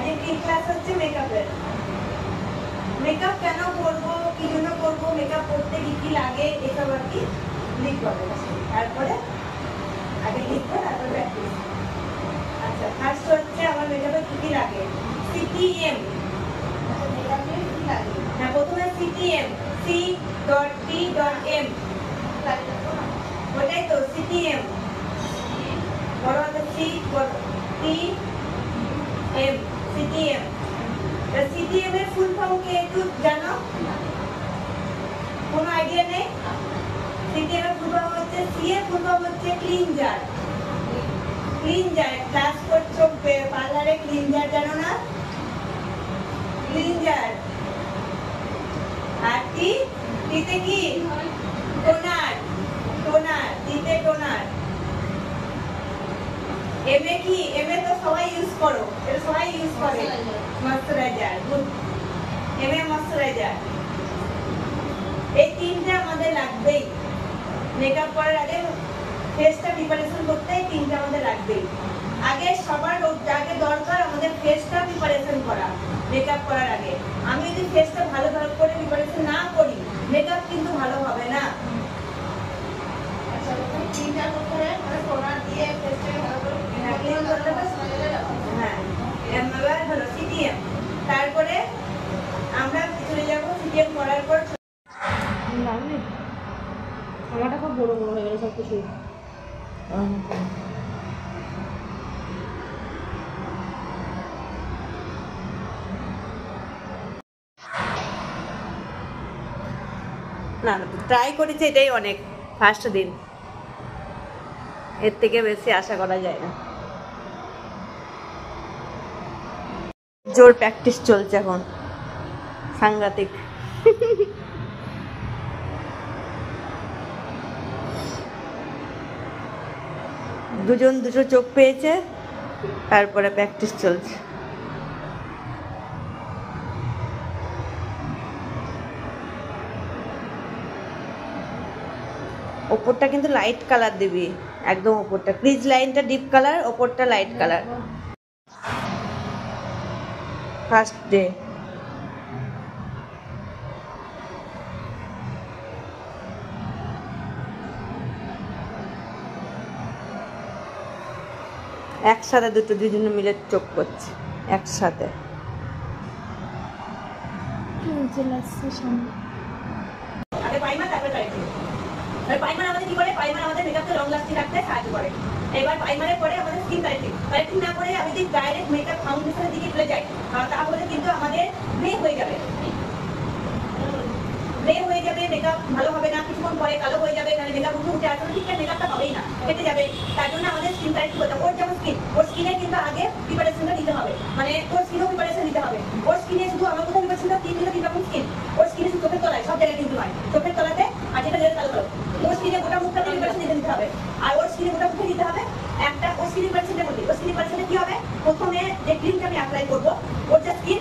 আজকে কি ক্লাস হচ্ছে মেকআপের। মেকআপ কেন করবো, কি জন্য করবো, মেকআপ করতে কি কি লাগে এসব আর কি লিখবো। তারপরে আগে লিখবো, তারপরে প্র্যাকটিস। আচ্ছা, ফার্স্ট হচ্ছে আমার মেকআপে কি কি লাগে। সিটিএম, মেকআপে কি লাগে? হ্যাঁ, প্রথমে সিটিএম, C.T.M, ওটাই তো সিটিএম, বড় হাতে C.T.M, সিটিএম। সিটিএম এর ফুল ফর্ম কে একটু জানো? কোনো আইডিয়া নেই? সিটিএম এর ফুল ফর্ম হচ্ছে, সি এর ফুল ফর্ম হচ্ছে ক্লিনজার। ক্লিনজার, ক্লাস করছো পার্লারে, ক্লিনজার জানো না? ক্লিনজার। আর টিতে কি? টোনার, টোনার, টিতে টোনার। এমএ কি? এমএ তো সবাই ইউজ করো, এটা সবাই ইউজ করে, ময়শ্চারাইজার। MA moisturiser. এই তিনটা আমাদের লাগবেই মেকআপ করার আগে, ফেসটা প্রিপারেশন করতে এই তিনটা আমাদের লাগবেই। আগে সবার আগে দরকার আমাদের ফেসটা প্রিপারেশন করা মেকআপ করার আগে। আমি যদি ফেসটা ভালো করে প্রিপারেশন না করি, মেকআপ কিন্তু ভালো হবে না। আচ্ছা, তিনটা করতে হয়, মানে টোনার দিয়ে ফেসটাকে ভালো করে ক্লিন করতে হবে। হ্যাঁ, এবার হলো সিটিএম। তারপরে আমরা চলে যাবো সিটিএম করার পর। আমারটা খুব বড় বড় হয়ে গেল সব কিছু। না, ট্রাই করেছি, এটাই অনেক। ফার্স্ট দিন, এর থেকে বেশি আশা করা যায় না। জোর প্র্যাকটিস চলছে এখন, সাংঘাতিক। দুজন দুটো চোখ পেয়েছে, তারপরে প্র্যাকটিস চলছে। ওপরটা কিন্তু লাইট কালার দিবি, একদম ওপরটা ক্রিজ লাইনটা ডিপ কালার, ওপরটা লাইট কালার। ফার্স্ট ডে একসাথে দুজনে মিলে চোখ করছে একসাথে। আগে প্রাইমার, তারপরে কারেক্টিভ। প্রাইমার আমাদের কি করে? প্রাইমার আমাদের মেকআপকে লং লাস্টিং রাখতে সাহায্য করে। এবার প্রাইমারের পরে আমাদের স্কিন কারেক্টিভ। কারেক্টিভ না করে আমি যদি ডাইরেক্ট মেকআপ ফাউন্ডেশনের দিকে চলে যাই, তাহলে কিন্তু আমাদের গ্রে হয়ে যাবে। গ্রে হয়ে যাবে, মেকআপ ভালো হবে না, কিছুক্ষণ পরে কালো হয়ে যাবে, তাহলে মেকআপ উঠে আসলে ঠিক মেকআপটা হবেই না, কেটে যাবে। তার জন্য আমাদের স্কিন কারেক্টিভ হতে হবে। ওর যেমন স্কিন, ওর স্কিনে কিন্তু আগে প্রিপারেশনটা নিতে হবে, মানে ওর স্কিনও প্রিপারেশন নিতে হবে। ওর স্কিনে শুধু আমার কোথাও প্রিপারেশনটা তিন রকম স্কিন। ওর স্কিনে শুধু চোখের তলায়, সব জায়গায় কিন্তু নয়, চোখের তলাতে আর যেটা কালো কালো। ওর স্কিনে গোটা মুখটাতে প্রিপারেশন নিতে হবে, আর ওর স্কিনে গোটা মুখে নিতে হবে একটা। ওর স্কিন প্রিপারেশনটা বলি, ওর স্কিন প্রিপারেশনে কি হবে? প্রথমে যে ক্রিমটা আমি অ্যাপ্লাই করবো, ওর যে স্কিন